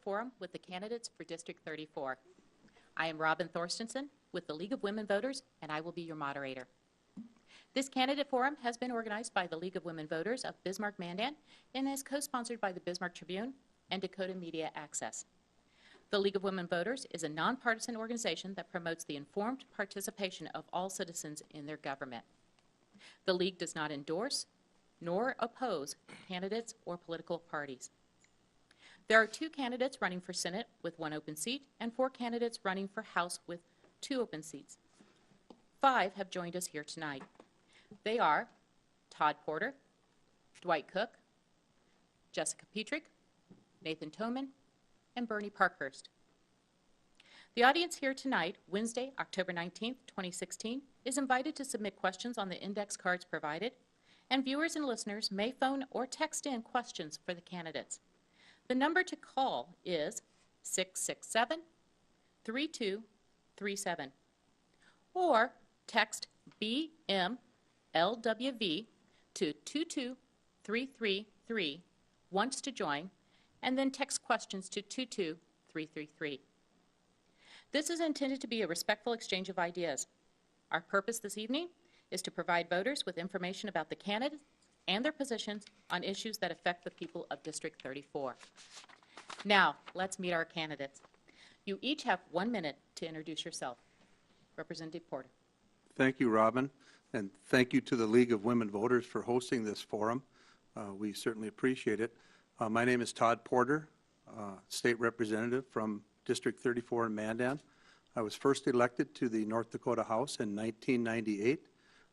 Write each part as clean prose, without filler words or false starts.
Forum with the candidates for District 34. I am Robin Thorstensen with the League of Women Voters, and I will be your moderator. This candidate forum has been organized by the League of Women Voters of Bismarck Mandan and is co-sponsored by the Bismarck Tribune and Dakota Media Access. The League of Women Voters is a nonpartisan organization that promotes the informed participation of all citizens in their government. The League does not endorse nor oppose candidates or political parties. There are 2 candidates running for Senate with 1 open seat and 4 candidates running for House with 2 open seats. 5 have joined us here tonight. They are Todd Porter, Dwight Cook, Jessica Pietrzyk, Nathan Toman, and Bernie Parkhurst. The audience here tonight, Wednesday, October 19th, 2016, is invited to submit questions on the index cards provided, and viewers and listeners may phone or text in questions for the candidates. The number to call is 667-3237, or text BMLWV to 22333 once to join, and then text questions to 22333. This is intended to be a respectful exchange of ideas. Our purpose this evening is to provide voters with information about the candidates and their positions on issues that affect the people of District 34. Now, let's meet our candidates. You each have 1 minute to introduce yourself. Representative Porter. Thank you, Robin, and thank you to the League of Women Voters for hosting this forum. We certainly appreciate it. My name is Todd Porter, State Representative from District 34 in Mandan. I was first elected to the North Dakota House in 1998.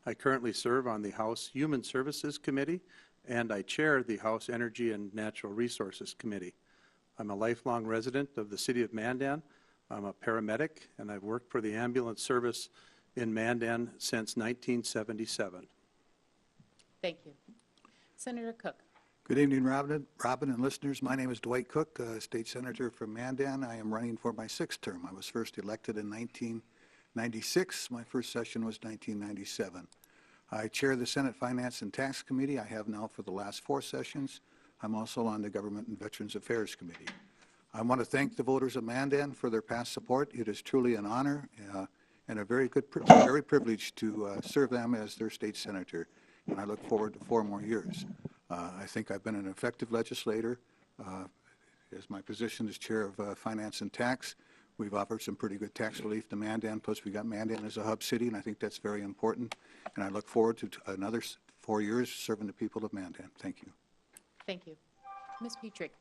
I currently serve on the House Human Services Committee, and I chair the House Energy and Natural Resources Committee. I'm a lifelong resident of the city of Mandan. I'm a paramedic, and I've worked for the ambulance service in Mandan since 1977. Thank you. Senator Cook. Good evening, Robin and listeners. My name is Dwight Cook, State Senator from Mandan. I am running for my 6th term. I was first elected in 1996. My first session was 1997. I chair the Senate Finance and Tax Committee. I have now for the last 4 sessions. I'm also on the Government and Veterans Affairs Committee. I want to thank the voters of Mandan for their past support. It is truly an honor and a very privilege to serve them as their state senator, and I look forward to 4 more years. I think I've been an effective legislator. As my position as chair of Finance and Tax, we've offered some pretty good tax relief to Mandan, plus we got Mandan as a hub city, and I think that's very important. And I look forward to another 4 years serving the people of Mandan. Thank you. Thank you. Ms. Pietrzyk.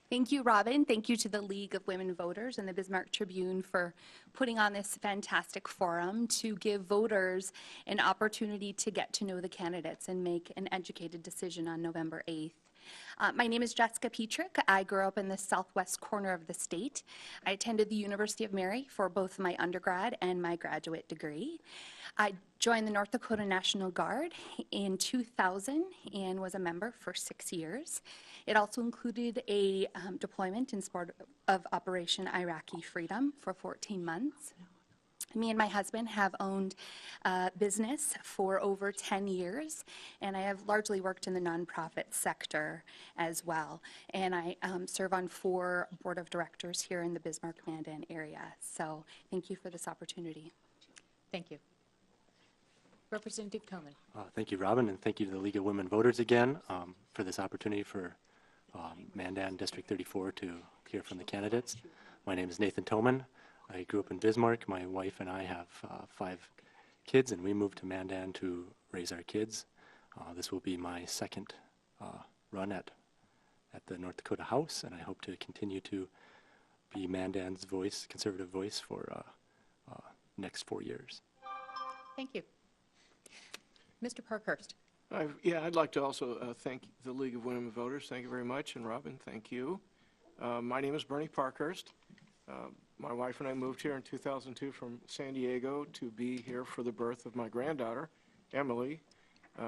Thank you, Robin. Thank you to the League of Women Voters and the Bismarck Tribune for putting on this fantastic forum to give voters an opportunity to get to know the candidates and make an educated decision on November 8th. My name is Jessica Pietrzyk. I grew up in the southwest corner of the state. I attended the University of Mary for both my undergrad and my graduate degree. I joined the North Dakota National Guard in 2000 and was a member for 6 years. It also included a deployment in support of Operation Iraqi Freedom for 14 months. Me and my husband have owned a business for over 10 years, and I have largely worked in the nonprofit sector as well. And I serve on 4 board of directors here in the Bismarck-Mandan area. So thank you for this opportunity. Thank you. Representative Toman. Thank you, Robin, and thank you to the League of Women Voters again for this opportunity for Mandan District 34 to hear from the candidates. My name is Nathan Toman. I grew up in Bismarck. My wife and I have 5 kids, and we moved to Mandan to raise our kids. This will be my 2nd run at the North Dakota House, and I hope to continue to be Mandan's voice, conservative voice, for next 4 years. Thank you. Mr. Parkhurst. I'd like to also thank the League of Women Voters. Thank you very much. And Robin, thank you. My name is Bernie Parkhurst. My wife and I moved here in 2002 from San Diego to be here for the birth of my granddaughter, Emily,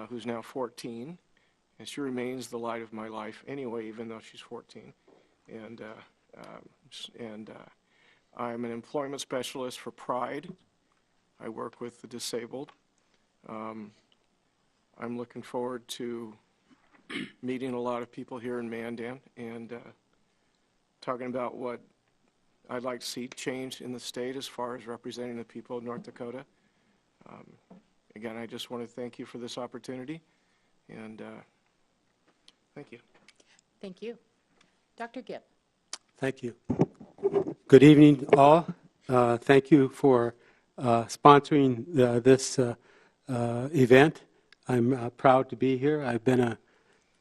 who's now 14. And she remains the light of my life anyway, even though she's 14. And I'm an employment specialist for Pride. I work with the disabled. I'm looking forward to meeting a lot of people here in Mandan and talking about what I'd like to see change in the state as far as representing the people of North Dakota. Again, I just want to thank you for this opportunity, and thank you. Thank you. Dr. Gibb. Thank you. Good evening, all. Thank you for sponsoring this event. I'm proud to be here. I've been a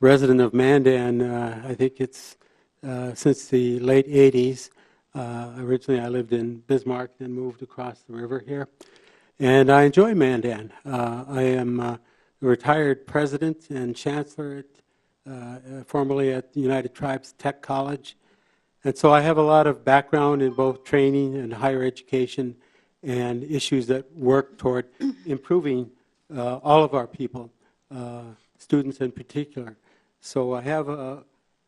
resident of Mandan, I think it's since the late 80s. Originally, I lived in Bismarck, then moved across the river here. And I enjoy Mandan. I am a retired president and chancellor, formerly at the United Tribes Tech College. And so I have a lot of background in both training and higher education and issues that work toward improving all of our people, students in particular. So I have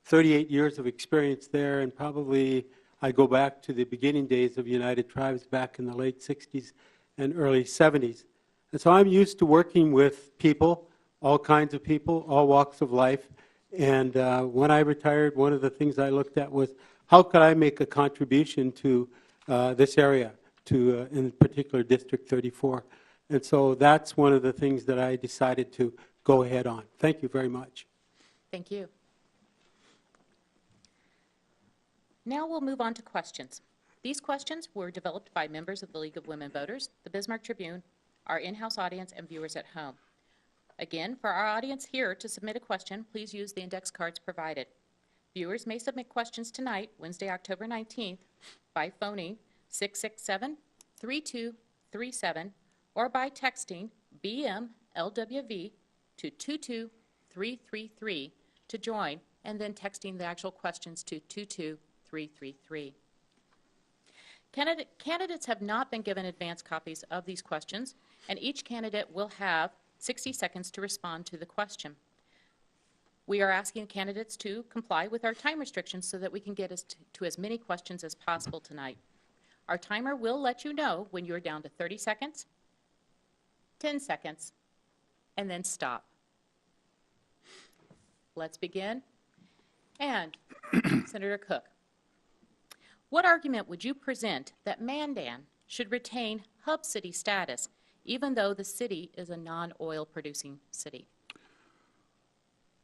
38 years of experience there, and probably I go back to the beginning days of United Tribes back in the late 60s and early 70s. And so I'm used to working with people, all kinds of people, all walks of life. And when I retired, one of the things I looked at was how could I make a contribution to this area, to in particular District 34. And so that's one of the things that I decided to go ahead on. Thank you very much. Thank you. Now we'll move on to questions. These questions were developed by members of the League of Women Voters, the Bismarck Tribune, our in-house audience, and viewers at home. Again, for our audience here, to submit a question, please use the index cards provided. Viewers may submit questions tonight, Wednesday, October 19th, by phoning 667-3237 or by texting BMLWV to 22333 to join, and then texting the actual questions to 22333. Candidates have not been given advance copies of these questions, and each candidate will have 60 seconds to respond to the question. We are asking candidates to comply with our time restrictions so that we can get to as many questions as possible tonight. Our timer will let you know when you're down to 30 seconds, 10 seconds, and then stop. Let's begin. And Senator Cook, what argument would you present that Mandan should retain hub city status even though the city is a non-oil producing city?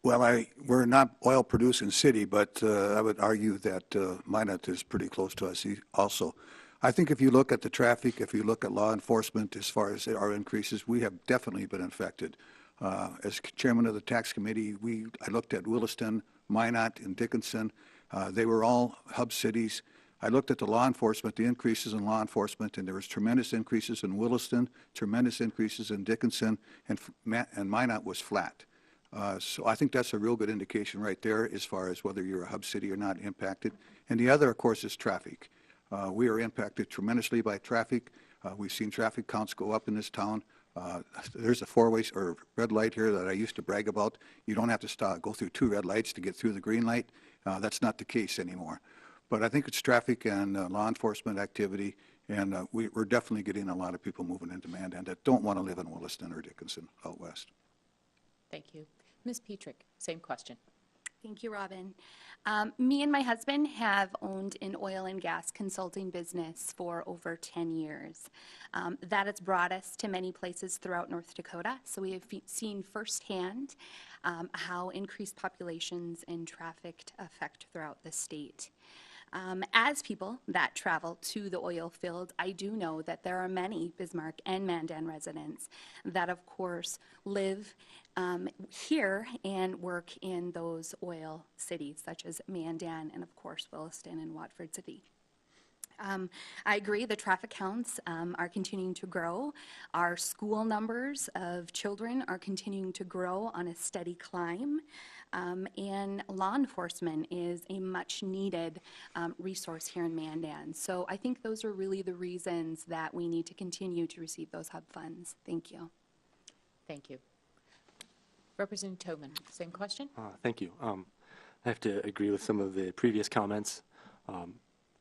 Well, we're not oil-producing city, but I would argue that Minot is pretty close to us also. I think if you look at the traffic, if you look at law enforcement, as far as our increases, we have definitely been affected. As chairman of the tax committee, I looked at Williston, Minot, and Dickinson. They were all hub cities. I looked at the law enforcement, the increases in law enforcement, and there was tremendous increases in Williston, tremendous increases in Dickinson, and Minot was flat. So I think that's a real good indication right there as far as whether you're a hub city or not impacted. And the other, of course, is traffic. We are impacted tremendously by traffic. We've seen traffic counts go up in this town. There's a four-way or red light here that I used to brag about. You don't have to go through 2 red lights to get through the green light. That's not the case anymore. But I think it's traffic and law enforcement activity, and we're definitely getting a lot of people moving into Mandan that don't want to live in Williston or Dickinson out west. Thank you. Ms. Pietrzyk, same question. Thank you, Robin. Me and my husband have owned an oil and gas consulting business for over 10 years. That has brought us to many places throughout North Dakota, so we have seen firsthand how increased populations and traffic affect throughout the state. As people that travel to the oil field, I do know that there are many Bismarck and Mandan residents that, of course, live here and work in those oil cities, such as Mandan and, of course, Williston and Watford City. I agree, the traffic counts are continuing to grow. Our school numbers of children are continuing to grow on a steady climb. And law enforcement is a much-needed resource here in Mandan. So I think those are really the reasons that we need to continue to receive those hub funds. Thank you. Thank you. Representative Tobin, same question? Thank you. I have to agree with some of the previous comments.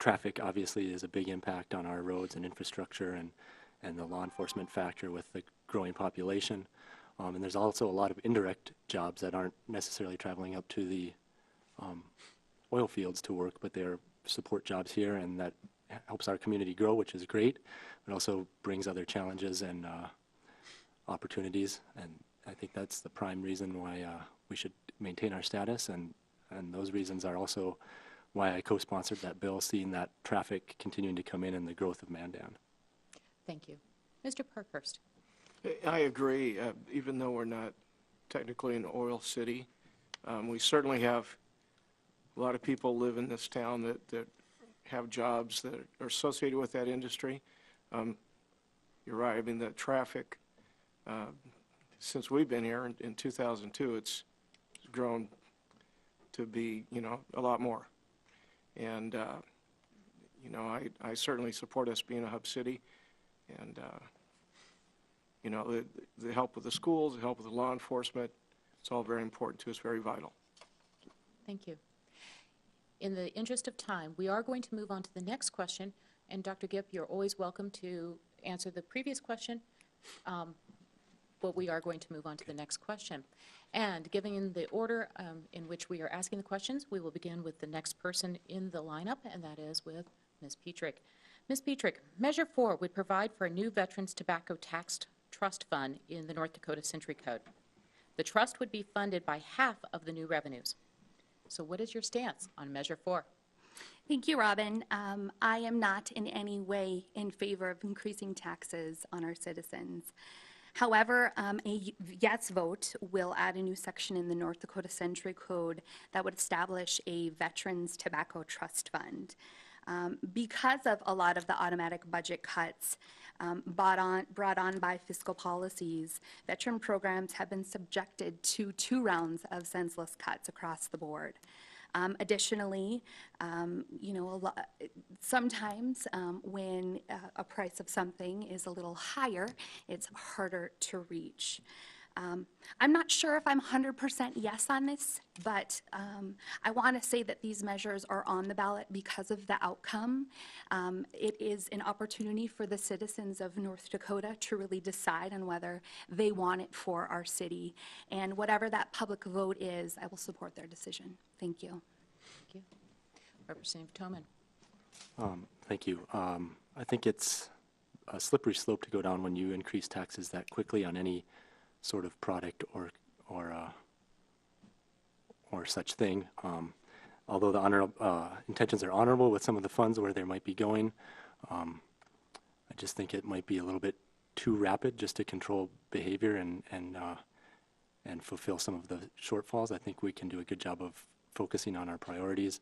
Traffic obviously is a big impact on our roads and infrastructure and the law enforcement factor with the growing population. And there's also a lot of indirect jobs that aren't necessarily traveling up to the oil fields to work, but they're support jobs here, and that helps our community grow, which is great. It also brings other challenges and opportunities, and I think that's the prime reason why we should maintain our status, and those reasons are also why I co-sponsored that bill, seeing that traffic continuing to come in and the growth of Mandan. Thank you. Mr. Parkhurst. I agree. Even though we're not technically an oil city, we certainly have a lot of people live in this town that have jobs that are associated with that industry. You're right. I mean, the traffic, since we've been here in 2002, it's grown to be, a lot more. And, I certainly support us being a hub city. And, the help with the schools, the help with the law enforcement, it's all very important to us, very vital. Thank you. In the interest of time, we are going to move on to the next question. And Dr. Gipp, you're always welcome to answer the previous question, but we are going to move on to the next question. And given the order in which we are asking the questions, we will begin with the next person in the lineup, and that is with Ms. Pietrzyk. Ms. Pietrzyk, Measure 4 would provide for a new Veterans Tobacco Tax Trust Fund in the North Dakota Century Code. The trust would be funded by half of the new revenues. So what is your stance on Measure 4? Thank you, Robin. I am not in any way in favor of increasing taxes on our citizens. However, a yes vote will add a new section in the North Dakota Century Code that would establish a Veterans Tobacco Trust Fund. Because of a lot of the automatic budget cuts brought on by fiscal policies, veteran programs have been subjected to 2 rounds of senseless cuts across the board. Additionally, sometimes when a price of something is a little higher, it's harder to reach. I'm not sure if I'm 100% yes on this, but I want to say that these measures are on the ballot because of the outcome. It is an opportunity for the citizens of North Dakota to really decide on whether they want it for our city. And whatever that public vote is, I will support their decision. Thank you. Thank you. Representative Toman. Thank you. I think it's a slippery slope to go down when you increase taxes that quickly on any sort of product or such thing. Although the intentions are honorable with some of the funds where they might be going, I just think it might be a little bit too rapid just to control behavior and fulfill some of the shortfalls. I think we can do a good job of focusing on our priorities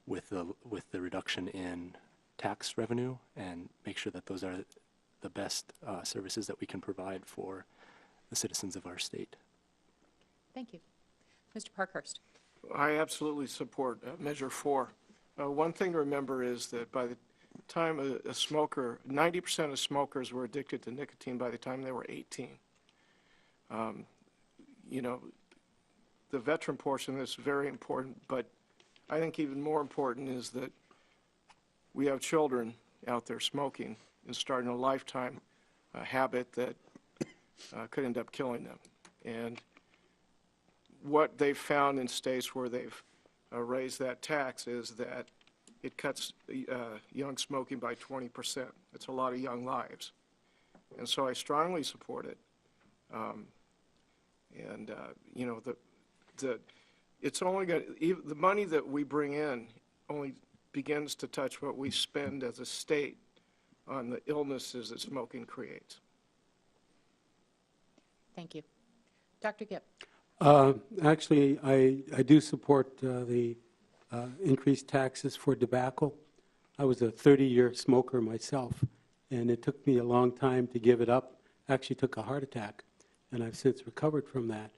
with the reduction in tax revenue and make sure that those are the best services that we can provide for the citizens of our state. Thank you. Mr. Parkhurst. I absolutely support Measure 4. One thing to remember is that by the time a smoker, 90% of smokers were addicted to nicotine by the time they were 18. The veteran portion is very important, but I think even more important is that we have children out there smoking and starting a lifetime habit that could end up killing them. And what they've found in states where they've raised that tax is that it cuts young smoking by 20%. It's a lot of young lives. And so I strongly support it. It's only the money that we bring in only begins to touch what we spend as a state on the illnesses that smoking creates. Thank you. Dr. Gipp. Actually, I do support the increased taxes for tobacco. I was a 30-year smoker myself, and it took me a long time to give it up. Actually took a heart attack, and I've since recovered from that.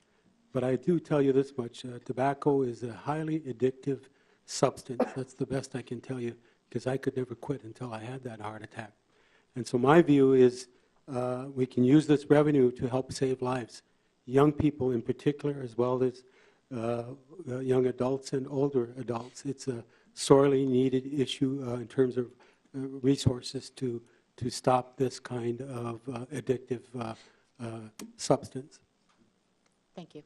But I do tell you this much, tobacco is a highly addictive substance. That's the best I can tell you, because I could never quit until I had that heart attack. And so my view is we can use this revenue to help save lives, young people in particular, as well as young adults and older adults. It's a sorely needed issue in terms of resources to stop this kind of addictive substance. Thank you.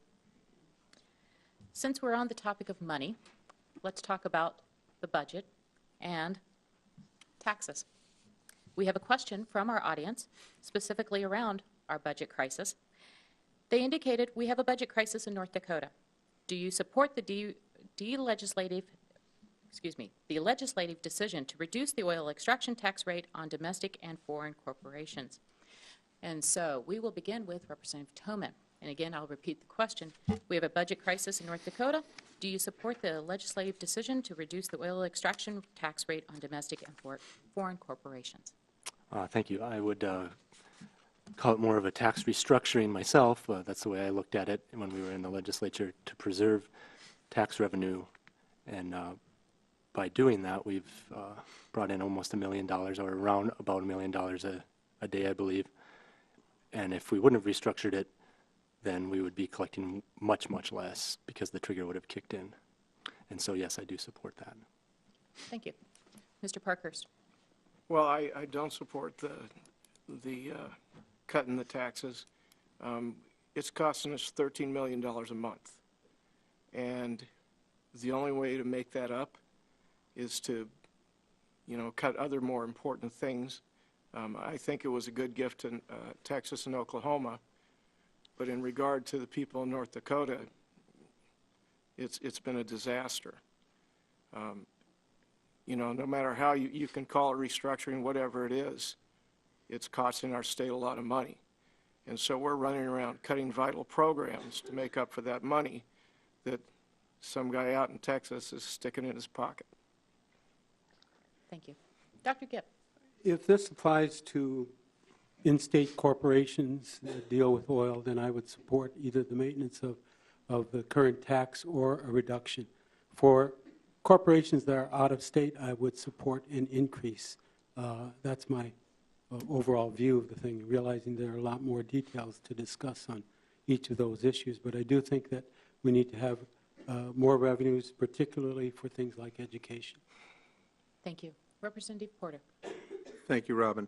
Since we're on the topic of money, let's talk about the budget and taxes. We have a question from our audience, specifically around our budget crisis. They indicated, we have a budget crisis in North Dakota. Do you support the legislative decision to reduce the oil extraction tax rate on domestic and foreign corporations? And so we will begin with Representative Toman. And again, I'll repeat the question. We have a budget crisis in North Dakota. Do you support the legislative decision to reduce the oil extraction tax rate on domestic and foreign corporations? Thank you. I would call it more of a tax restructuring myself. That's the way I looked at it when we were in the legislature, to preserve tax revenue. And by doing that, we've brought in almost $1 million, or around about $1 million a day, I believe. And if we wouldn't have restructured it, then we would be collecting much, much less, because the trigger would have kicked in. And so, yes, I do support that. Thank you. Mr. Parkhurst. Well, I don't support the cut in the taxes. It's costing us $13 million a month. And the only way to make that up is to, cut other more important things. I think it was a good gift to Texas and Oklahoma. But in regard to the people in North Dakota, it's been a disaster. No matter how you can call it restructuring, whatever it is, it's costing our state a lot of money. And so we're running around cutting vital programs to make up for that money that some guy out in Texas is sticking in his pocket. Thank you. Dr. Gipp. If this applies to in-state corporations that deal with oil, then I would support either the maintenance of the current tax or a reduction. For corporations that are out of state, I would support an increase. That's my overall view of the thing, realizing there are a lot more details to discuss on each of those issues. But I do think that we need to have more revenues, particularly for things like education. Thank you. Representative Porter. Thank you, Robin.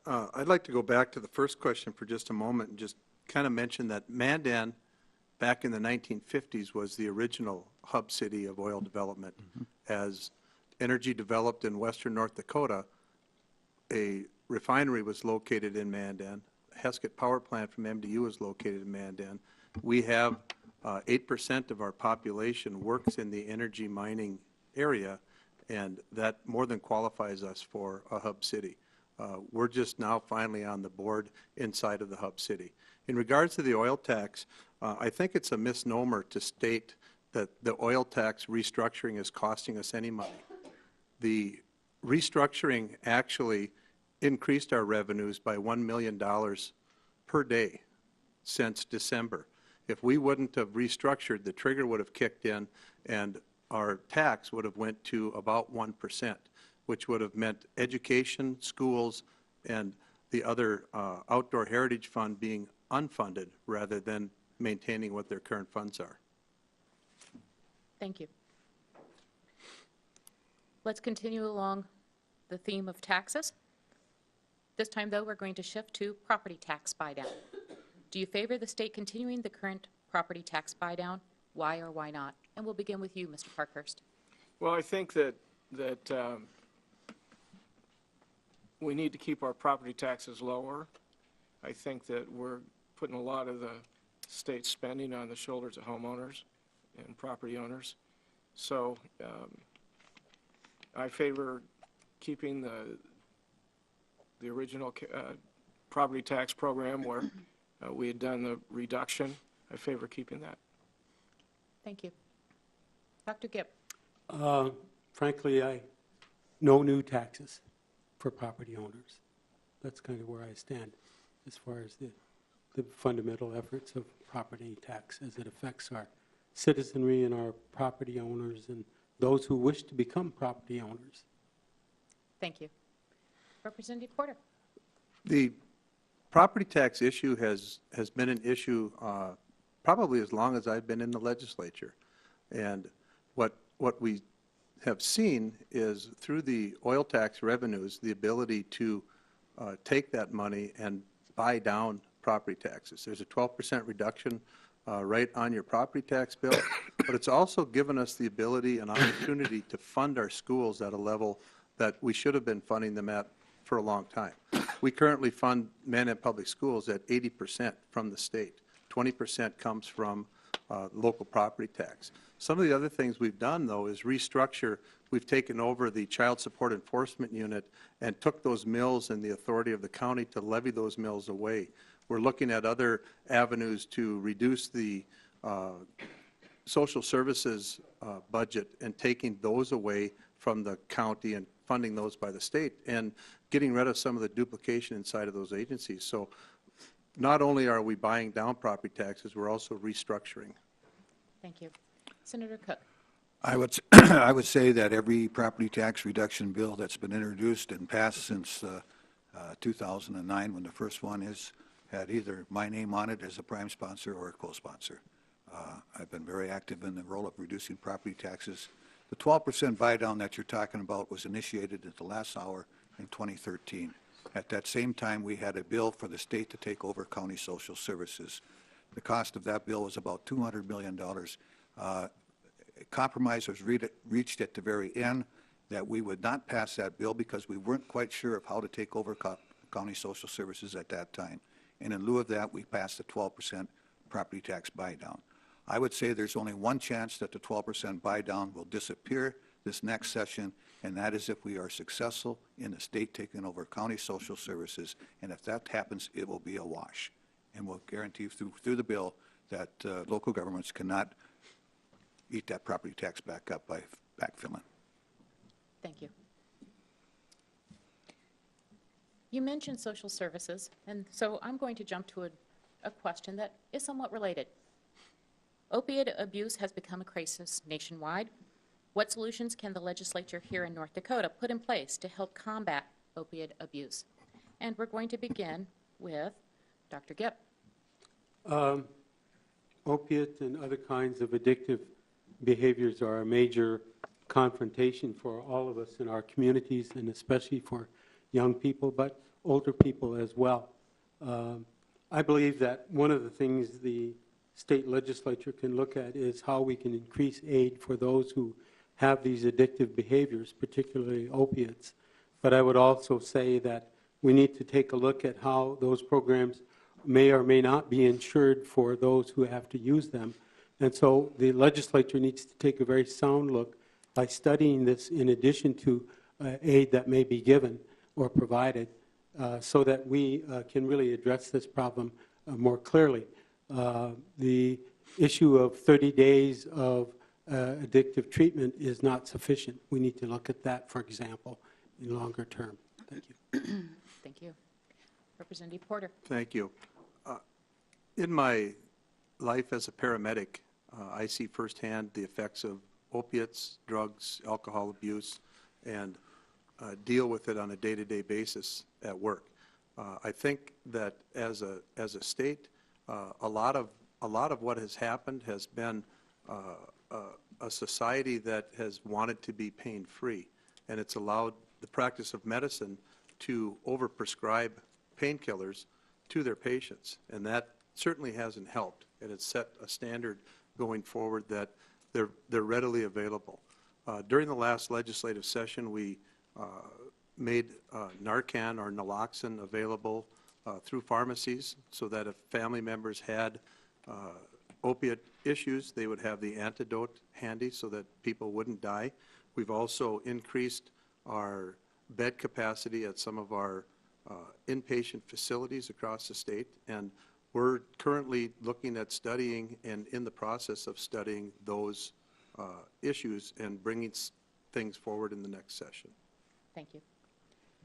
I'd like to go back to the first question for just a moment and just kind of mention that Mandan, back in the 1950s, was the original hub city of oil development. As energy developed in western North Dakota, a refinery was located in Mandan. A Heskett power plant from MDU is located in Mandan. We have 8% of our population works in the energy mining area, and that more than qualifies us for a hub city. We're just now finally on the board inside of the hub city. In regards to the oil tax, I think it's a misnomer to state that the oil tax restructuring is costing us any money. The restructuring actually increased our revenues by $1 million per day since December. If we wouldn't have restructured, the trigger would have kicked in and our tax would have went to about 1%. Which would have meant education, schools, and the other outdoor heritage fund being unfunded rather than maintaining what their current funds are. Thank you. Let's continue along the theme of taxes. This time, though, we're going to shift to property tax buy-down. Do you favor the state continuing the current property tax buy-down? Why or why not? And we'll begin with you, Mr. Parkhurst. Well, I think that we need to keep our property taxes lower. I think that we're putting a lot of the state spending on the shoulders of homeowners and property owners. So I favor keeping the original property tax program where we had done the reduction. I favor keeping that. Thank you. Dr. Gipp. Frankly, no new taxes for property owners. That's kind of where I stand as far as the fundamental efforts of property tax as it affects our citizenry and our property owners and those who wish to become property owners. Thank you. Representative Porter. The property tax issue has been an issue probably as long as I've been in the legislature. And what we have seen is through the oil tax revenues, the ability to take that money and buy down property taxes. There's a 12% reduction right on your property tax bill, but it's also given us the ability and opportunity to fund our schools at a level that we should have been funding them at for a long time. We currently fund Mandan Public Schools at 80% from the state. 20% comes from local property tax. Some of the other things we've done, though, is restructure. We've taken over the Child Support Enforcement Unit and took those mills and the authority of the county to levy those mills away. We're looking at other avenues to reduce the social services budget and taking those away from the county and funding those by the state and getting rid of some of the duplication inside of those agencies. So not only are we buying down property taxes, we're also restructuring. Thank you. Senator Cook. I would say that every property tax reduction bill that's been introduced and passed since 2009, when the first one had either my name on it as a prime sponsor or a co-sponsor. I've been very active in the role of reducing property taxes. The 12% buy-down that you're talking about was initiated at the last hour in 2013. At that same time, we had a bill for the state to take over county social services. The cost of that bill was about $200 million. A compromise was reached at the very end that we would not pass that bill because we weren't quite sure of how to take over county social services at that time. And in lieu of that, we passed the 12% property tax buy-down. I would say there's only one chance that the 12% buy-down will disappear this next session, and that is if we are successful in the state taking over county social services. And if that happens, it will be a wash. And we'll guarantee through the bill that local governments cannot eat that property tax back up by backfilling. Thank you. You mentioned social services, and so I'm going to jump to a question that is somewhat related. Opiate abuse has become a crisis nationwide. What solutions can the legislature here in North Dakota put in place to help combat opiate abuse? And we're going to begin with Dr. Gipp. Opiate and other kinds of addictive behaviors are a major confrontation for all of us in our communities, and especially for young people, but older people as well. I believe that one of the things the state legislature can look at is how we can increase aid for those who have these addictive behaviors, particularly opiates. But I would also say that we need to take a look at how those programs may or may not be insured for those who have to use them. And so the legislature needs to take a very sound look by studying this in addition to aid that may be given or provided so that we can really address this problem more clearly. The issue of 30 days of addictive treatment is not sufficient. We need to look at that, for example, in longer term. Thank you. Thank you. Representative Porter. Thank you. In my life as a paramedic, I see firsthand the effects of opiates, drugs, alcohol abuse, and deal with it on a day-to-day basis at work. I think that as a state, a lot of what has happened has been a society that has wanted to be pain-free, and it's allowed the practice of medicine to overprescribe painkillers to their patients, and that certainly hasn't helped, and it's set a standard going forward that they're readily available. During the last legislative session, we made Narcan or naloxone available through pharmacies so that if family members had opiate issues, they would have the antidote handy so that people wouldn't die. We've also increased our bed capacity at some of our inpatient facilities across the state, and we're currently looking at studying and in the process of studying those issues and bringing things forward in the next session. Thank you.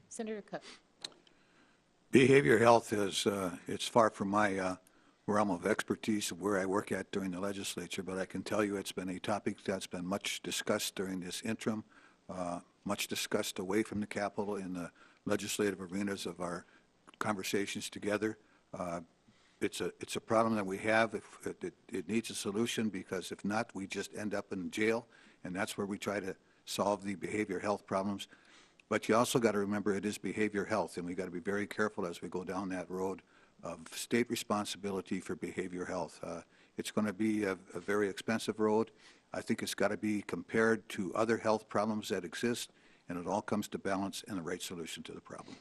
Senator Cook. Behavior health is, it's far from my realm of expertise of where I work at during the legislature, but I can tell you it's been a topic that's been much discussed during this interim, much discussed away from the Capitol in the legislative arenas of our conversations together. It's a problem that we have. It needs a solution, because if not, we just end up in jail, and that's where we try to solve the behavior health problems. But you also got to remember it is behavior health, and we got to be very careful as we go down that road of state responsibility for behavior health. It's going to be a very expensive road. I think it's got to be compared to other health problems that exist, and it all comes to balance and the right solution to the problem.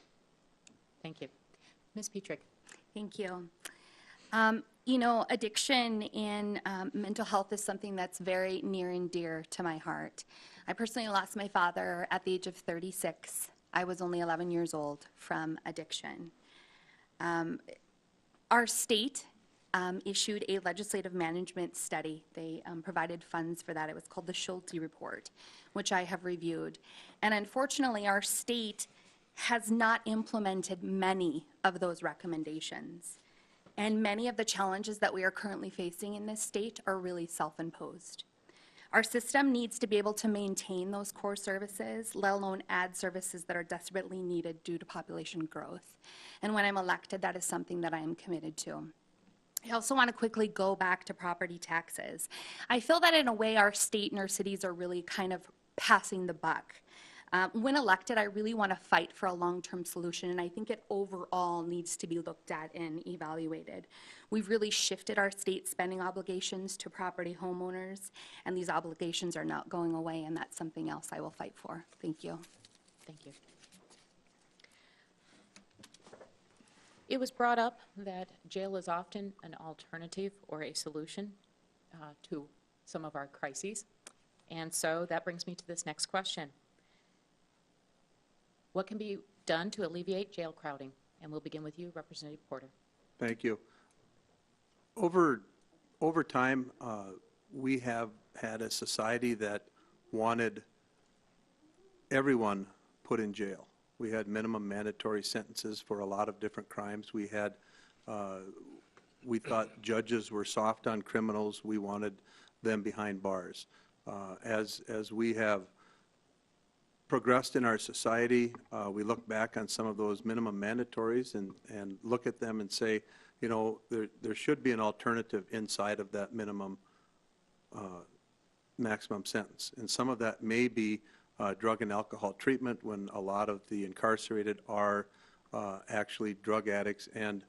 Thank you. Ms. Pietrzyk. Thank you. You know, addiction and mental health is something that's very near and dear to my heart. I personally lost my father at the age of 36. I was only 11 years old from addiction. Our state issued a legislative management study. They provided funds for that. It was called the Schulte Report, which I have reviewed. And unfortunately, our state has not implemented many of those recommendations. And many of the challenges that we are currently facing in this state are really self-imposed. Our system needs to be able to maintain those core services, let alone add services that are desperately needed due to population growth. And when I'm elected, that is something that I am committed to. I also want to quickly go back to property taxes. I feel that in a way our state and our cities are really kind of passing the buck. When elected, I really want to fight for a long-term solution, and I think it overall needs to be looked at and evaluated. We've really shifted our state spending obligations to property homeowners, and these obligations are not going away, and that's something else I will fight for. Thank you. Thank you. It was brought up that jail is often an alternative or a solution to some of our crises, and so that brings me to this next question. What can be done to alleviate jail crowding? And we'll begin with you, Representative Porter. Thank you. Over time, we have had a society that wanted everyone put in jail. We had minimum mandatory sentences for a lot of different crimes. We thought judges were soft on criminals. We wanted them behind bars. As we have progressed in our society, we look back on some of those minimum mandatories and look at them and say, you know, there should be an alternative inside of that minimum maximum sentence. And some of that may be drug and alcohol treatment, when a lot of the incarcerated are actually drug addicts and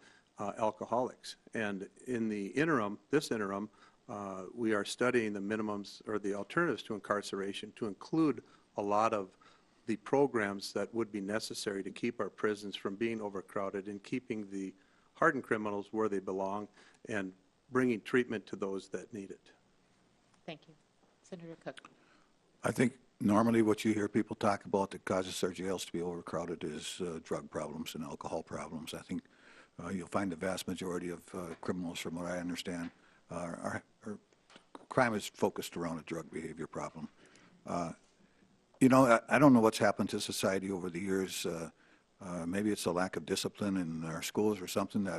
alcoholics. And in the interim, we are studying the minimums or the alternatives to incarceration to include a lot of the programs that would be necessary to keep our prisons from being overcrowded and keeping the hardened criminals where they belong and bringing treatment to those that need it. Thank you. Senator Cook. I think normally what you hear people talk about that causes our jails to be overcrowded is drug problems and alcohol problems. I think you'll find the vast majority of criminals, from what I understand, crime is focused around a drug behavior problem. You know, I don't know what's happened to society over the years. Maybe it's a lack of discipline in our schools or something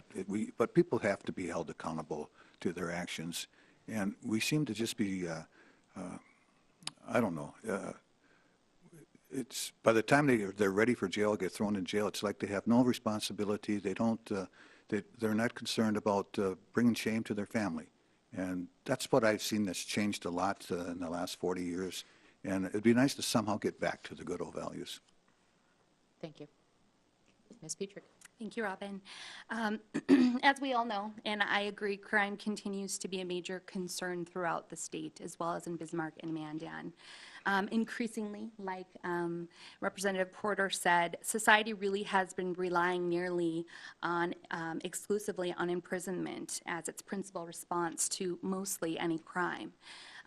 but people have to be held accountable to their actions. And we seem to just be, I don't know, it's by the time they're ready for jail, get thrown in jail, it's like they have no responsibility. They don't, they're not concerned about bringing shame to their family. And that's what I've seen that's changed a lot in the last 40 years. And it'd be nice to somehow get back to the good old values. Thank you. Ms. Pietrzyk. Thank you, Robin. As we all know, and I agree, crime continues to be a major concern throughout the state, as well as in Bismarck and Mandan. Increasingly, like Representative Porter said, society really has been relying nearly on exclusively on imprisonment as its principal response to mostly any crime.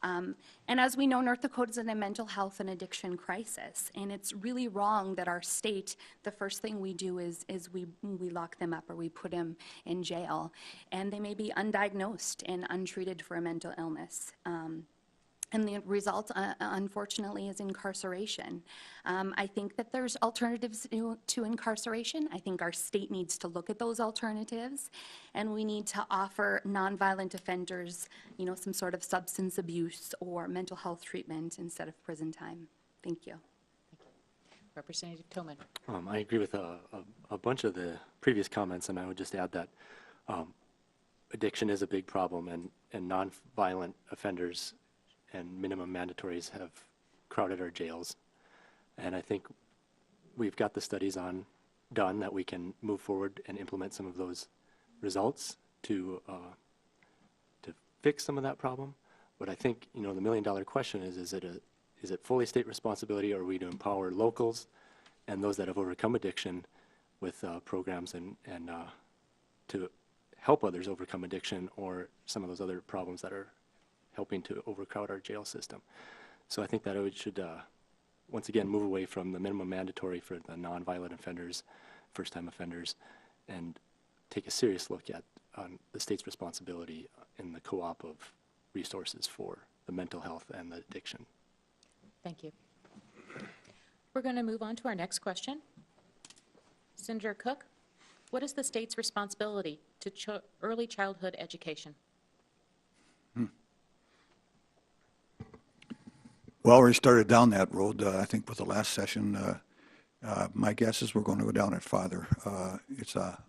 And as we know, North Dakota is in a mental health and addiction crisis, and it's really wrong that our state, the first thing we do is we lock them up or we put them in jail, and they may be undiagnosed and untreated for a mental illness. And the result, unfortunately, is incarceration. I think that there's alternatives to incarceration. I think our state needs to look at those alternatives, and we need to offer nonviolent offenders, some sort of substance abuse or mental health treatment instead of prison time. Thank you. Representative Toman. I agree with a bunch of the previous comments, and I would just add that addiction is a big problem, and nonviolent offenders and minimum mandatories have crowded our jails. And I think we've got the studies done that we can move forward and implement some of those results to fix some of that problem. But I think, the $1 million question is it fully state responsibility, or are we to empower locals and those that have overcome addiction with programs and to help others overcome addiction or some of those other problems that are helping to overcrowd our jail system. So I think that it should, once again, move away from the minimum mandatory for the nonviolent offenders, first-time offenders, and take a serious look at the state's responsibility in the co-op of resources for the mental health and the addiction. Thank you. We're going to move on to our next question. Senator Cook, what is the state's responsibility to early childhood education? Well, we started down that road, I think, with the last session. My guess is we're going to go down it farther. It's a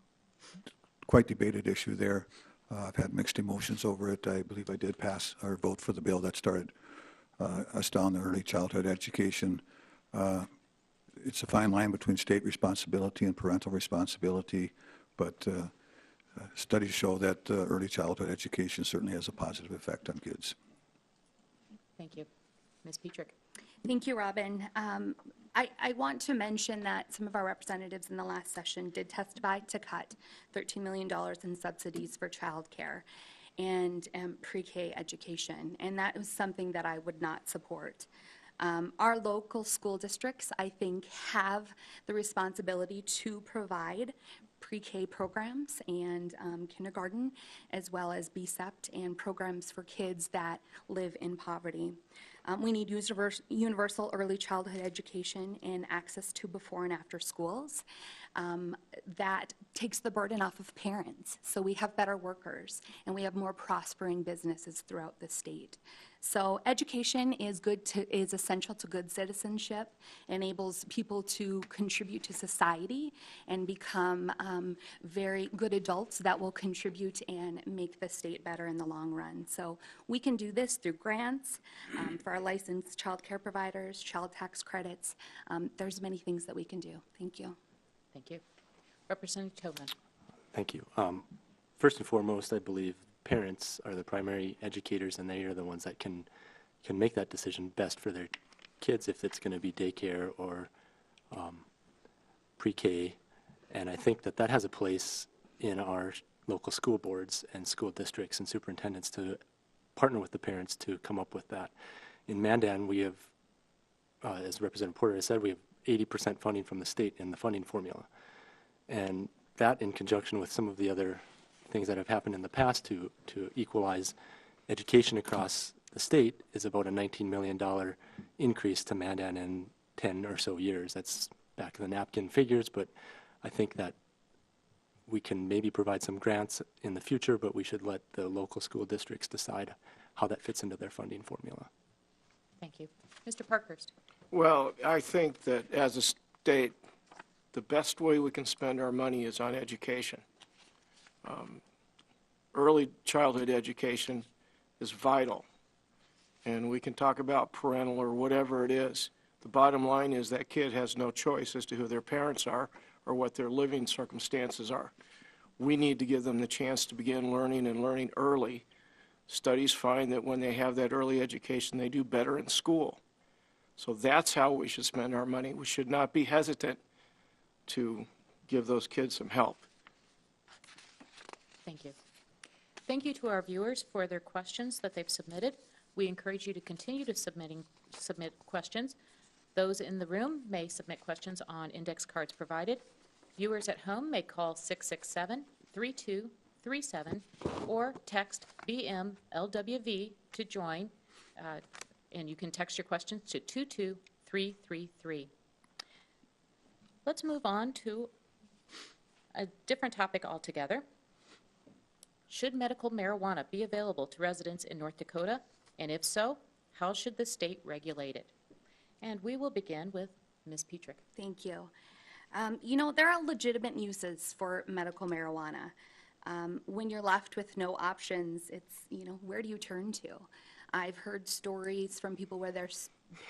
quite debated issue there. I've had mixed emotions over it. I believe I did pass or vote for the bill that started us down the early childhood education. It's a fine line between state responsibility and parental responsibility, but studies show that early childhood education certainly has a positive effect on kids. Thank you. Ms. Pietrzyk. Thank you, Robin. I want to mention that some of our representatives in the last session did testify to cut $13 million in subsidies for childcare and pre-K education, and that was something that I would not support. Our local school districts, I think, have the responsibility to provide pre-K programs and kindergarten, as well as BSEPT and programs for kids that live in poverty. We need universal early childhood education and access to before and after schools. That takes the burden off of parents, so we have better workers and we have more prospering businesses throughout the state. So education is essential to good citizenship, enables people to contribute to society and become very good adults that will contribute and make the state better in the long run. So we can do this through grants for our licensed child care providers, child tax credits. There's many things that we can do. Thank you. Thank you. Representative Tobin. Thank you. First and foremost, I believe parents are the primary educators, and they are the ones that can make that decision best for their kids, if it's going to be daycare or pre-K. And I think that has a place in our local school boards and school districts and superintendents to partner with the parents to come up with that. In Mandan, we have, as Representative Porter has said, we have 80% funding from the state in the funding formula. And that, in conjunction with some of the other things that have happened in the past to equalize education across the state, is about a $19 million increase to Mandan in 10 or so years. That's back of the napkin figures, but I think that we can maybe provide some grants in the future, but we should let the local school districts decide how that fits into their funding formula. Thank you. Mr. Parkhurst. Well, I think that as a state, the best way we can spend our money is on education. Early childhood education is vital, and we can talk about parental or whatever it is. The bottom line is that kid has no choice as to who their parents are or what their living circumstances are. We need to give them the chance to begin learning and learning early. Studies find that when they have that early education, they do better in school. So that's how we should spend our money. We should not be hesitant to give those kids some help. Thank you. Thank you to our viewers for their questions that they've submitted. We encourage you to continue to submit questions. Those in the room may submit questions on index cards provided. Viewers at home may call 667-3237 or text BMLWV to join and you can text your questions to 22333. Let's move on to a different topic altogether. Should medical marijuana be available to residents in North Dakota? And if so, how should the state regulate it? And we will begin with Ms. Pietrzyk. Thank you. You know, there are legitimate uses for medical marijuana. When you're left with no options, it's, you know, where do you turn to? I've heard stories from people where their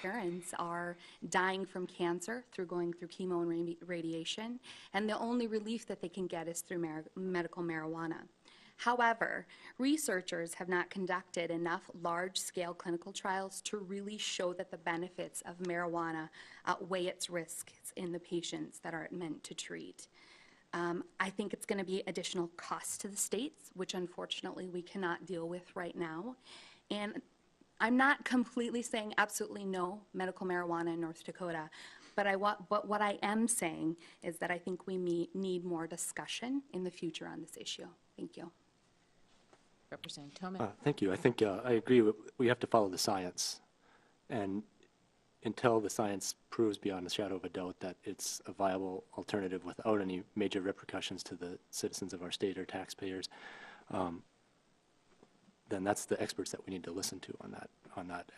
parents are dying from cancer through going through chemo and radiation, and the only relief that they can get is through medical marijuana. However, researchers have not conducted enough large-scale clinical trials to really show that the benefits of marijuana outweigh its risks in the patients that are meant to treat. I think it's going to be additional costs to the states, which unfortunately we cannot deal with right now. And I'm not completely saying absolutely no medical marijuana in North Dakota, but what I am saying is that I think we need more discussion in the future on this issue. Thank you. Representative Toman. Thank you. I think I agree. We have to follow the science. And until the science proves beyond a shadow of a doubt that it's a viable alternative without any major repercussions to the citizens of our state or taxpayers, then that's the experts that we need to listen to on that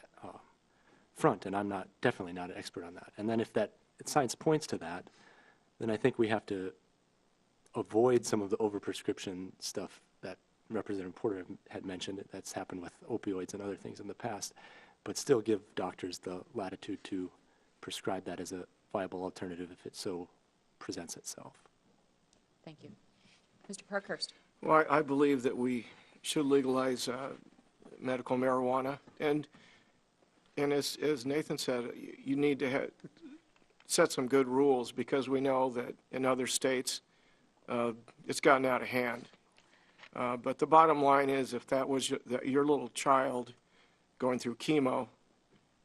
front. And I'm definitely not an expert on that. And then if science points to that, then I think we have to avoid some of the overprescription stuff that Representative Porter had mentioned that's happened with opioids and other things in the past, but still give doctors the latitude to prescribe that as a viable alternative if it so presents itself. Thank you. Mr. Parkhurst. Well, I believe that we should legalize medical marijuana. And as Nathan said, you need to set some good rules, because we know that in other states it's gotten out of hand. But the bottom line is, if that was your little child going through chemo,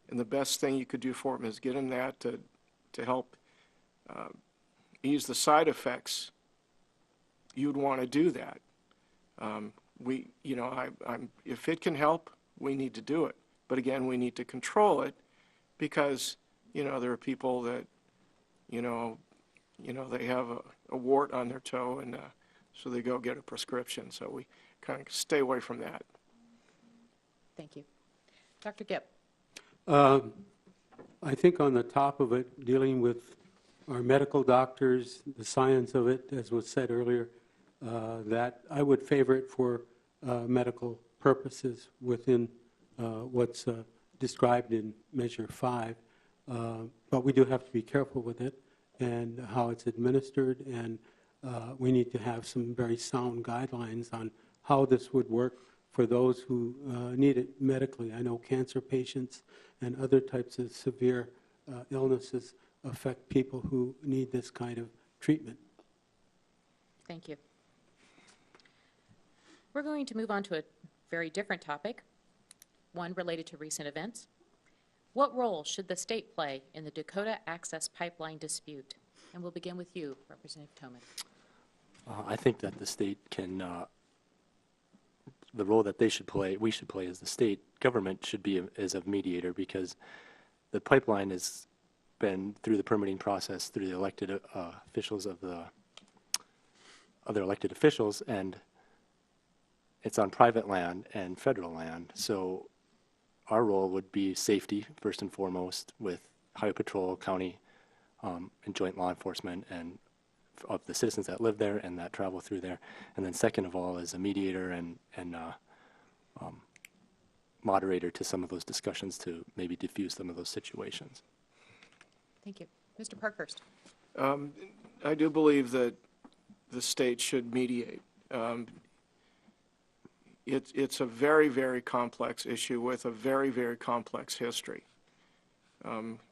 and the best thing you could do for them is get them that to help ease the side effects, you'd want to do that. If it can help, we need to do it. But again, we need to control it, because, there are people that, they have a wart on their toe, and so they go get a prescription. So we kind of stay away from that. Thank you. Dr. Gipp. I think on the top of it, dealing with our medical doctors, the science of it, as was said earlier, that I would favor it for medical purposes within what's described in Measure 5. But we do have to be careful with it and how it's administered, and we need to have some very sound guidelines on how this would work for those who need it medically. I know cancer patients and other types of severe illnesses affect people who need this kind of treatment. Thank you. We're going to move on to a very different topic, one related to recent events. What role should the state play in the Dakota Access Pipeline dispute? And we'll begin with you, Representative Toman. I think that the state can, the role that we should play as the state government should be as a mediator, because the pipeline has been through the permitting process, through the elected officials of the other elected officials, and it's on private land and federal land. So our role would be safety, first and foremost, with Highway Patrol, county, and joint law enforcement, and of the citizens that live there and that travel through there. And then second of all, as a mediator and moderator to some of those discussions to maybe diffuse some of those situations. Thank you. Mr. Parkhurst. I do believe that the state should mediate. It's a very, very complex issue with a very, very complex history.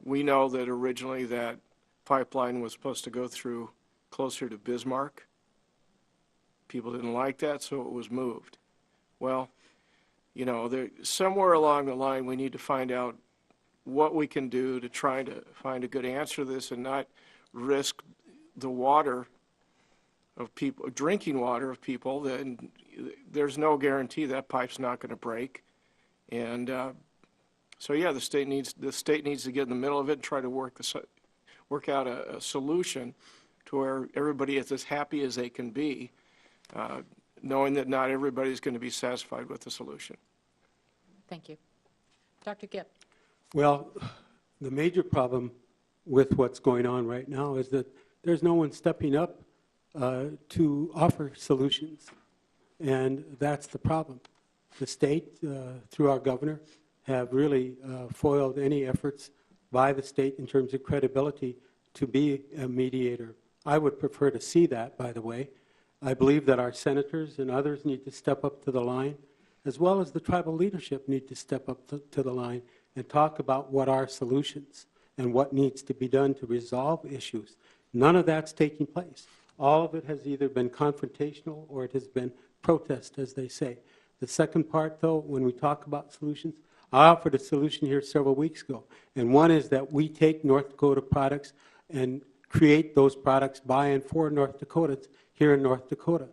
We know that originally that pipeline was supposed to go through closer to Bismarck. People didn't like that, so it was moved. Well, somewhere along the line we need to find out what we can do to try to find a good answer to this and not risk the water of people, drinking water of people. Then there's no guarantee that pipe's not going to break. And So yeah, the state needs to get in the middle of it and try to work out a solution to where everybody is as happy as they can be, knowing that not everybody's going to be satisfied with the solution. Thank you. Dr. Gibb. Well, the major problem with what's going on right now is that there's no one stepping up to offer solutions, and that's the problem. The state, through our governor, have really foiled any efforts by the state in terms of credibility to be a mediator. I would prefer to see that, by the way. I believe that our senators and others need to step up to the line, as well as the tribal leadership need to step up to the line and talk about what are solutions and what needs to be done to resolve issues. None of that's taking place. All of it has either been confrontational or it has been protest, as they say. The second part, though, when we talk about solutions, I offered a solution here several weeks ago, and one is that we take North Dakota products and create those products by and for North Dakotans here in North Dakota.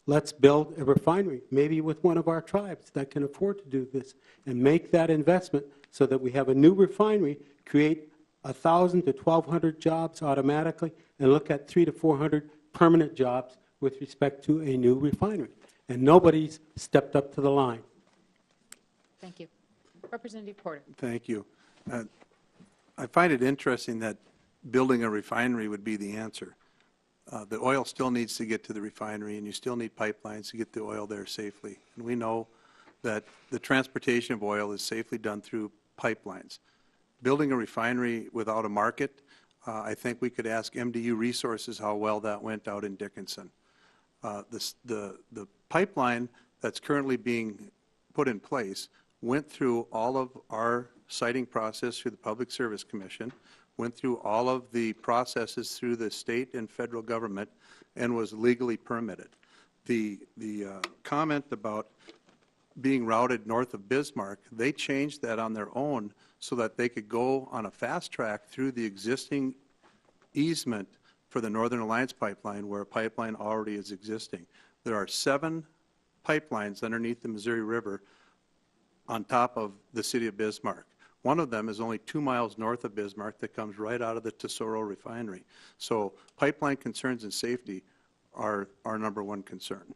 Let's build a refinery, maybe with one of our tribes that can afford to do this, and make that investment so that we have a new refinery, create 1,000 to 1,200 jobs automatically, and look at 300 to 400 permanent jobs with respect to a new refinery. And nobody's stepped up to the line. Thank you. Representative Porter. Thank you. I find it interesting that building a refinery would be the answer. The oil still needs to get to the refinery, and you still need pipelines to get the oil there safely. And we know that the transportation of oil is safely done through pipelines. Building a refinery without a market, I think we could ask MDU Resources how well that went out in Dickinson. The pipeline that's currently being put in place went through all of our siting process through the Public Service Commission, went through all of the processes through the state and federal government, and was legally permitted. The comment about being routed north of Bismarck, they changed that on their own so that they could go on a fast track through the existing easement for the Northern Alliance pipeline, where a pipeline already is existing. There are 7 pipelines underneath the Missouri River on top of the city of Bismarck. One of them is only 2 miles north of Bismarck that comes right out of the Tesoro refinery. So pipeline concerns and safety are our #1 concern.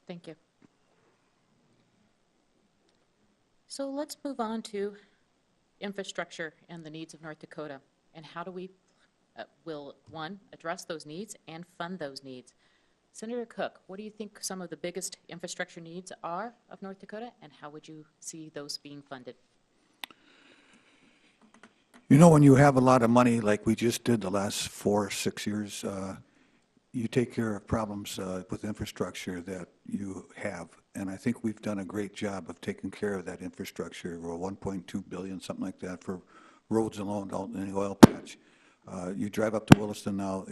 Thank you. So let's move on to infrastructure and the needs of North Dakota. And how do we, will one, address those needs and fund those needs? Senator Cook, what do you think some of the biggest infrastructure needs are of North Dakota, and how would you see those being funded? You know, when you have a lot of money like we just did the last 4 or 6 years, you take care of problems with infrastructure that you have. And I think we've done a great job of taking care of that infrastructure. We're 1.2 billion, something like that, for roads alone out in the oil patch. You drive up to Williston now,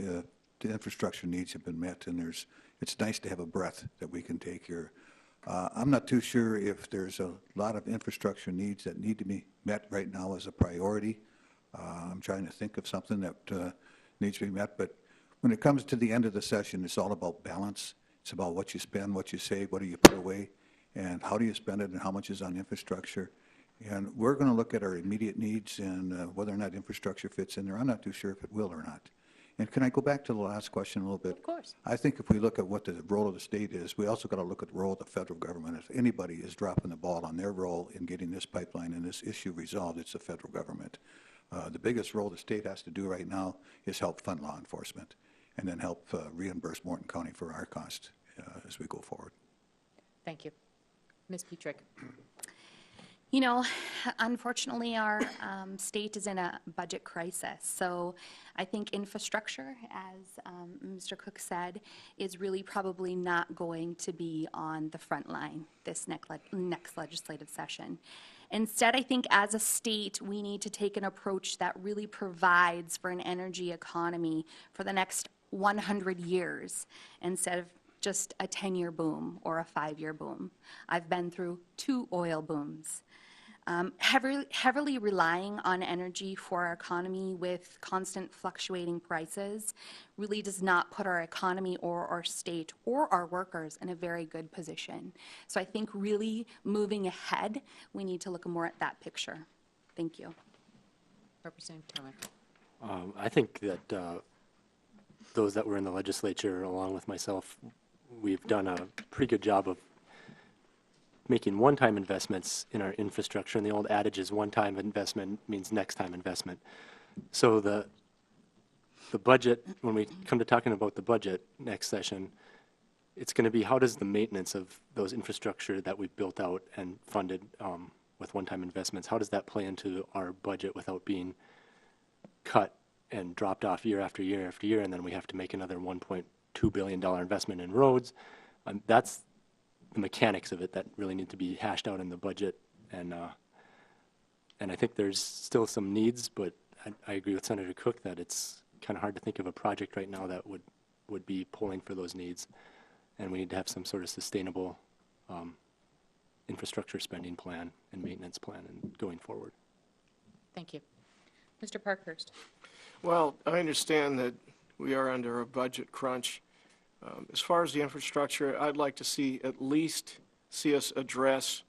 the infrastructure needs have been met, and it's nice to have a breath that we can take here. I'm not too sure if there's a lot of infrastructure needs that need to be met right now as a priority. I'm trying to think of something that needs to be met, but when it comes to the end of the session, it's all about balance. It's about what you spend, what you save, what do you put away, and how do you spend it, and how much is on infrastructure. And we're going to look at our immediate needs and whether or not infrastructure fits in there. I'm not too sure if it will or not. And can I go back to the last question a little bit? Of course. I think if we look at what the role of the state is, we also got to look at the role of the federal government. If anybody is dropping the ball on their role in getting this pipeline and this issue resolved, it's the federal government. The biggest role the state has to do right now is help fund law enforcement and then help reimburse Morton County for our cost as we go forward. Thank you. Ms. Pietrzyk. You know, unfortunately, our state is in a budget crisis. So I think infrastructure, as Mr. Cook said, is really probably not going to be on the front line this next legislative session. Instead, I think as a state, we need to take an approach that really provides for an energy economy for the next 100 years instead of just a 10-year boom or a 5-year boom. I've been through 2 oil booms. Heavily relying on energy for our economy with constant fluctuating prices really does not put our economy or our state or our workers in a very good position. So I think really moving ahead, we need to look more at that picture. Thank you. Representative Tillman. I think that those that were in the legislature, along with myself, we've done a pretty good job of making one-time investments in our infrastructure. And the old adage is one-time investment means next-time investment. So the budget, when we come to talking about the budget next session, it's going to be how does the maintenance of those infrastructure that we've built out and funded with one-time investments, how does that play into our budget without being cut and dropped off year after year after year, and then we have to make another $1.2 billion investment in roads? That's the mechanics of it that really need to be hashed out in the budget, and I think there's still some needs, but I agree with Senator Cook that it's kind of hard to think of a project right now that would be pulling for those needs, and we need to have some sort of sustainable infrastructure spending plan and maintenance plan and going forward. Thank you. Mr. Parkhurst. Well, I understand that we are under a budget crunch. As far as the infrastructure, I'd like to see us address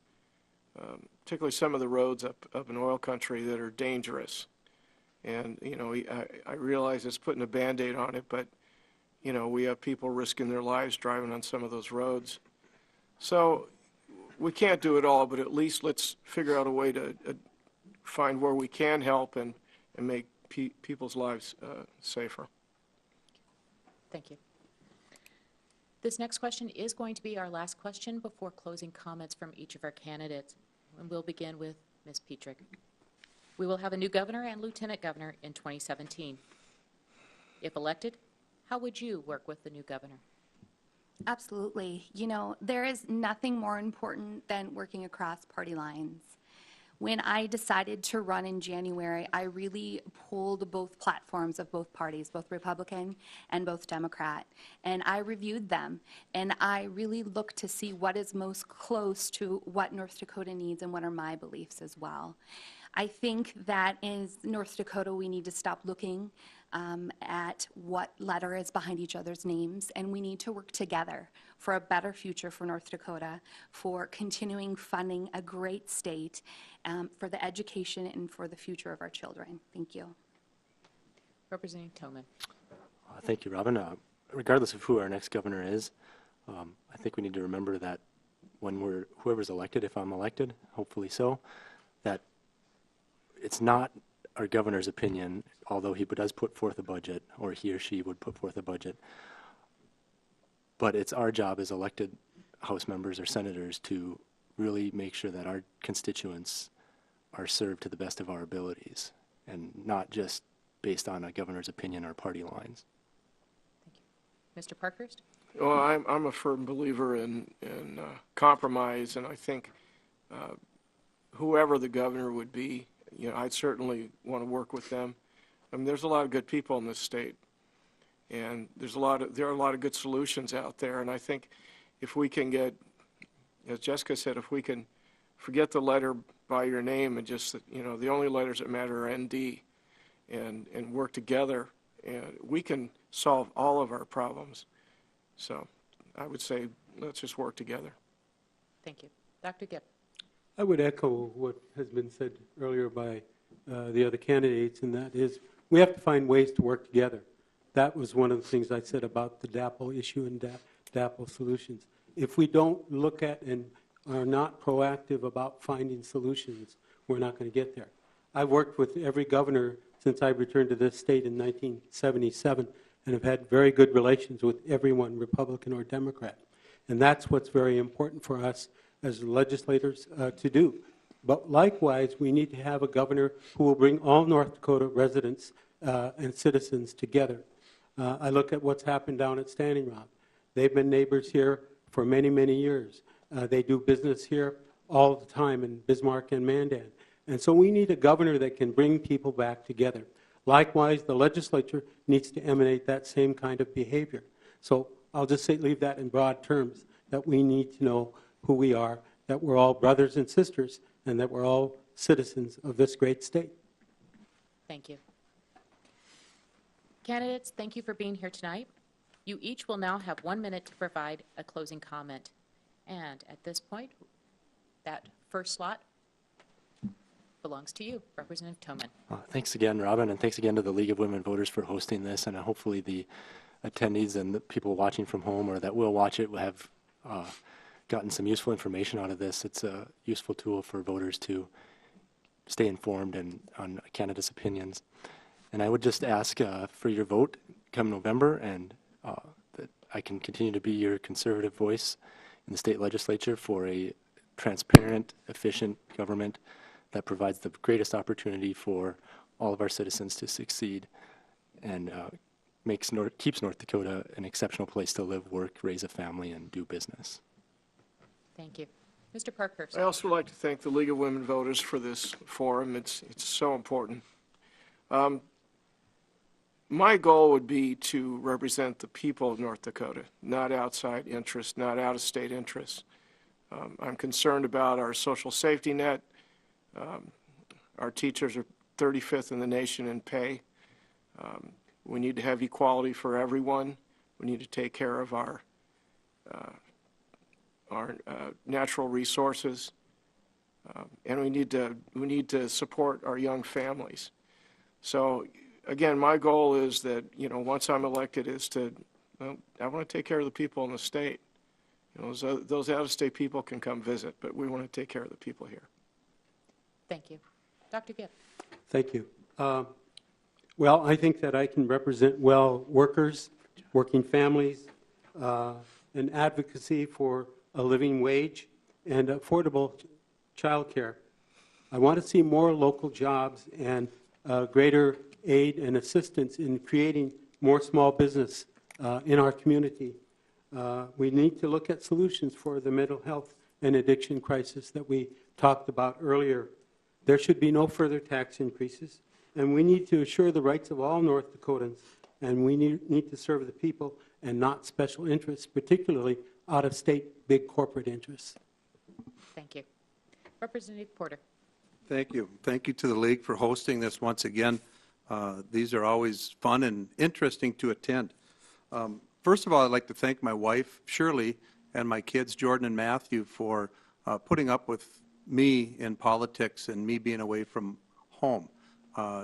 particularly some of the roads up in oil country that are dangerous. And, you know, I realize it's putting a Band-Aid on it, but, you know, we have people risking their lives driving on some of those roads. So we can't do it all, but at least let's figure out a way to find where we can help and make people's lives safer. Thank you. This next question is going to be our last question before closing comments from each of our candidates. And we'll begin with Ms. Pietrzyk. We will have a new governor and lieutenant governor in 2017. If elected, how would you work with the new governor? Absolutely. You know, there is nothing more important than working across party lines. When I decided to run in January, I really pulled both platforms of both parties, both Republican and both Democrat, and I reviewed them, and I really looked to see what is most close to what North Dakota needs and what are my beliefs as well. I think that in North Dakota, we need to stop looking at what letter is behind each other's names, and we need to work together for a better future for North Dakota, for continuing funding a great state, for the education and for the future of our children. Thank you. Representative Tillman. Thank you, Robin. Regardless of who our next governor is, I think we need to remember that when whoever's elected, if I'm elected, hopefully so, that it's not our governor's opinion, although he does put forth a budget, or he or she would put forth a budget, but it's our job as elected House members or senators to really make sure that our constituents are served to the best of our abilities, and not just based on a governor's opinion or party lines. Thank you. Mr. Parkhurst? Well, I'm a firm believer in compromise, and I think whoever the governor would be, you know, I'd certainly want to work with them. I mean, there's a lot of good people in this state, and there are a lot of good solutions out there. And I think if we can get, as Jessica said, if we can forget the letter by your name and just, you know, the only letters that matter are ND, and work together, and we can solve all of our problems. So I would say let's just work together. Thank you. Dr. Gibb. I would echo what has been said earlier by the other candidates, and that is we have to find ways to work together. That was one of the things I said about the DAPL issue and DAPL solutions. If we don't look at and are not proactive about finding solutions, we're not going to get there. I've worked with every governor since I returned to this state in 1977 and have had very good relations with everyone, Republican or Democrat. And that's what's very important for us as legislators to do. But likewise, we need to have a governor who will bring all North Dakota residents and citizens together. I look at what's happened down at Standing Rock. They've been neighbors here for many, many years. They do business here all the time in Bismarck and Mandan. And so we need a governor that can bring people back together. Likewise, the legislature needs to emanate that same kind of behavior. So I'll just leave that in broad terms, that we need to know who we are, that we're all brothers and sisters, and that we're all citizens of this great state. Thank you. Candidates, thank you for being here tonight. You each will now have 1 minute to provide a closing comment. And at this point, that first slot belongs to you, Representative Toman. Thanks again, Robin, and thanks again to the League of Women Voters for hosting this, and hopefully the attendees and the people watching from home or that will watch it will have gotten some useful information out of this. It's a useful tool for voters to stay informed and on candidates' opinions. And I would just ask for your vote come November, and that I can continue to be your conservative voice in the state legislature for a transparent, efficient government that provides the greatest opportunity for all of our citizens to succeed and keeps North Dakota an exceptional place to live, work, raise a family, and do business. Thank you. Mr. Parkhurst. I also would like to thank the League of Women Voters for this forum. It's so important. My goal would be to represent the people of North Dakota, not outside interests, not out-of-state interests. I'm concerned about our social safety net. Our teachers are 35th in the nation in pay. We need to have equality for everyone. We need to take care of our natural resources, and we need to support our young families. So, again, my goal is that once I'm elected, is to I want to take care of the people in the state. Those out-of-state people can come visit, but we want to take care of the people here. Thank you. Dr. Gibb. Thank you. Well, I think that I can represent well workers, working families, and advocacy for a living wage and affordable child care. I want to see more local jobs and greater aid and assistance in creating more small business in our community. We need to look at solutions for the mental health and addiction crisis that we talked about earlier. There should be no further tax increases, and we need to assure the rights of all North Dakotans, and we need to serve the people and not special interests, particularly out-of-state big corporate interests. Thank you. Representative Porter. Thank you. Thank you to the League for hosting this once again. These are always fun and interesting to attend. First of all, I'd like to thank my wife, Shirley, and my kids, Jordan and Matthew, for putting up with me in politics and me being away from home.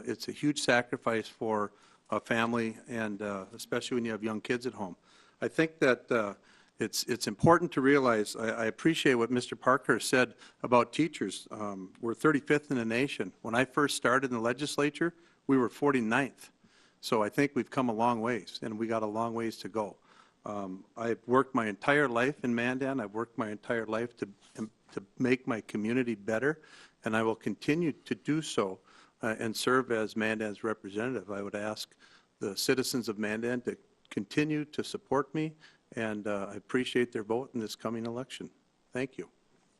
It's a huge sacrifice for a family, and especially when you have young kids at home. I think that it's important to realize, I appreciate what Mr. Parker said about teachers. We're 35th in the nation. When I first started in the legislature, we were 49th. So I think we've come a long ways, and we got a long ways to go. I've worked my entire life in Mandan. I've worked my entire life to make my community better, and I will continue to do so and serve as Mandan's representative. I would ask the citizens of Mandan to continue to support me, and I appreciate their vote in this coming election. Thank you.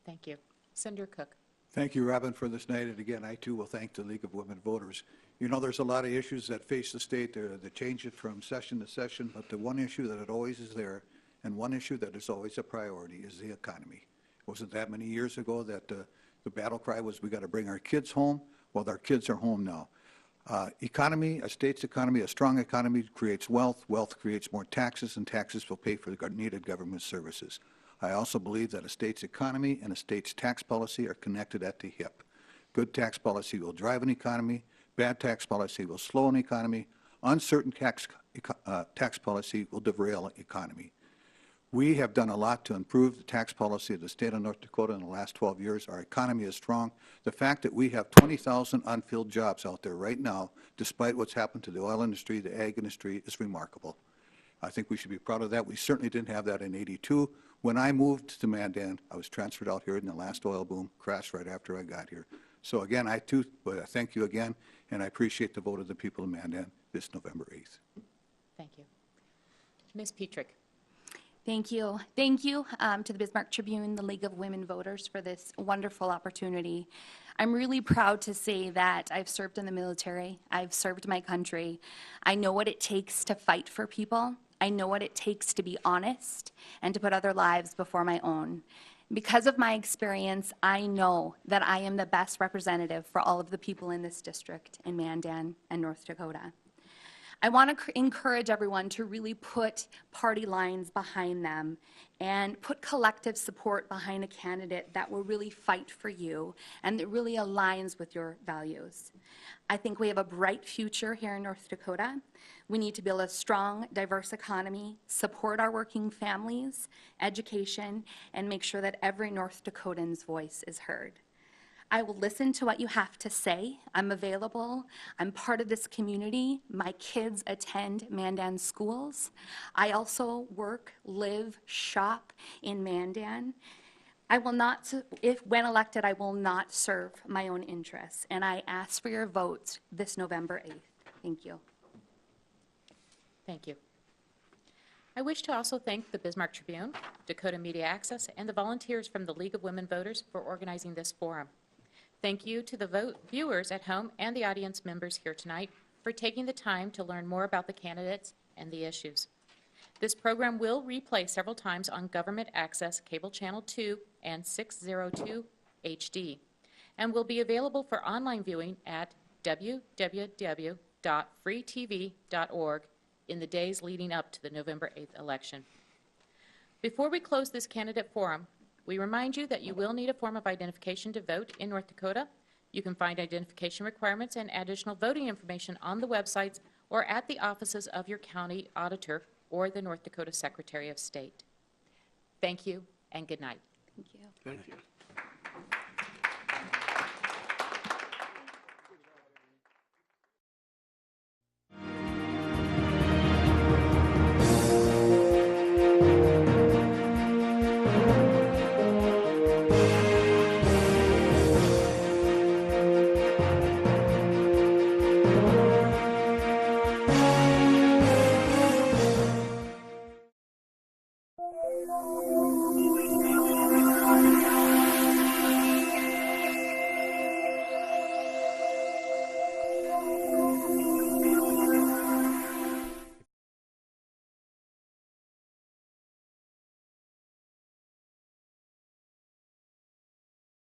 Thank you. Senator Cook. Thank you, Robin, for this night. And again, I too will thank the League of Women Voters. There's a lot of issues that face the state that change it from session to session, but the one issue that it always is there, and one issue that is always a priority, is the economy. It wasn't that many years ago that the battle cry was, we got to bring our kids home. Well, our kids are home now. Economy, a state's economy, a strong economy creates wealth. Wealth creates more taxes, and taxes will pay for the needed government services. I also believe that a state's economy and a state's tax policy are connected at the hip. Good tax policy will drive an economy. Bad tax policy will slow an economy. Uncertain tax policy will derail an economy. We have done a lot to improve the tax policy of the state of North Dakota in the last 12 years. Our economy is strong. The fact that we have 20,000 unfilled jobs out there right now, despite what's happened to the oil industry, the ag industry, is remarkable. I think we should be proud of that. We certainly didn't have that in '82. When I moved to Mandan, I was transferred out here in the last oil boom, crashed right after I got here. So again, I too thank you again, and I appreciate the vote of the people of Mandan this November 8th. Thank you. Ms. Pietrzyk. Thank you. Thank you to the Bismarck Tribune, the League of Women Voters, for this wonderful opportunity. I'm really proud to say that I've served in the military. I've served my country. I know what it takes to fight for people. I know what it takes to be honest and to put other lives before my own. Because of my experience, I know that I am the best representative for all of the people in this district in Mandan and North Dakota. I want to encourage everyone to really put party lines behind them and put collective support behind a candidate that will really fight for you and that really aligns with your values. I think we have a bright future here in North Dakota. We need to build a strong, diverse economy, support our working families, education, and make sure that every North Dakotan's voice is heard. I will listen to what you have to say. I'm available. I'm part of this community. My kids attend Mandan schools. I also work, live, shop in Mandan. I will not, when elected, I will not serve my own interests, and I ask for your votes this November 8th. Thank you. Thank you. I wish to also thank the Bismarck Tribune, Dakota Media Access, and the volunteers from the League of Women Voters for organizing this forum. Thank you to the viewers at home and the audience members here tonight for taking the time to learn more about the candidates and the issues. This program will replay several times on Government Access Cable Channel 2 and 602 HD and will be available for online viewing at www.freetv.org in the days leading up to the November 8th election. Before we close this candidate forum, we remind you that you will need a form of identification to vote in North Dakota. You can find identification requirements and additional voting information on the websites or at the offices of your county auditor or the North Dakota Secretary of State. Thank you and good night. Thank you. Thank you.